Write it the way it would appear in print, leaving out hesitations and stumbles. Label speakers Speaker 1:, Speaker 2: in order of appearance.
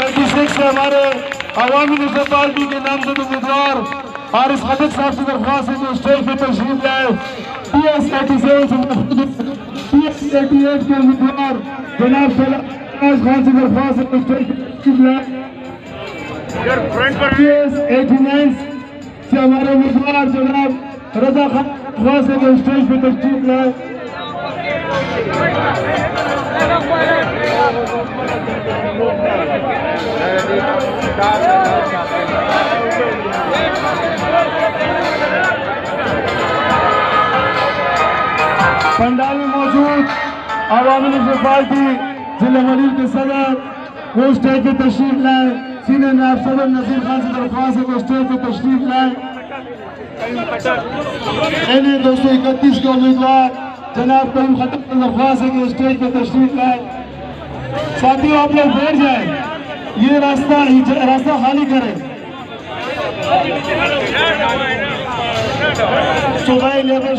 Speaker 1: 86 से हमारे अवामी national party के नामजद उम्मीदवार हारिस खालिद साहब से दरख्वास्त है जो स्टेज पे तशरीफ लाए। PS88 के उम्मीदवार जनाब फैयाज खान से दरख्वास्त है जो स्टेज पे तशरीफ लाए। PS89 से हमारे उम्मीदवार जनाब रजा खान दरख्वास्त है जो स्टेज पे तशरीफ लाए। पंडाल में मौजूद अवामी नेशनल पार्टी जिला मलिक के सदर वो स्टेज पे तशरीफ लाए। सीनियर नायब सदर नसीर खान से दरख्वास्त है वो स्टेज पे तशरीफ लाए। NA 231 के उम्मीदवार जनाब करीम खत्म से दरख्वास्त है कि स्टेज पे तशरीफ लाए। साथियों आप लोग बैठ जाए, ये रास्ता खाली करें। सुबह लेबर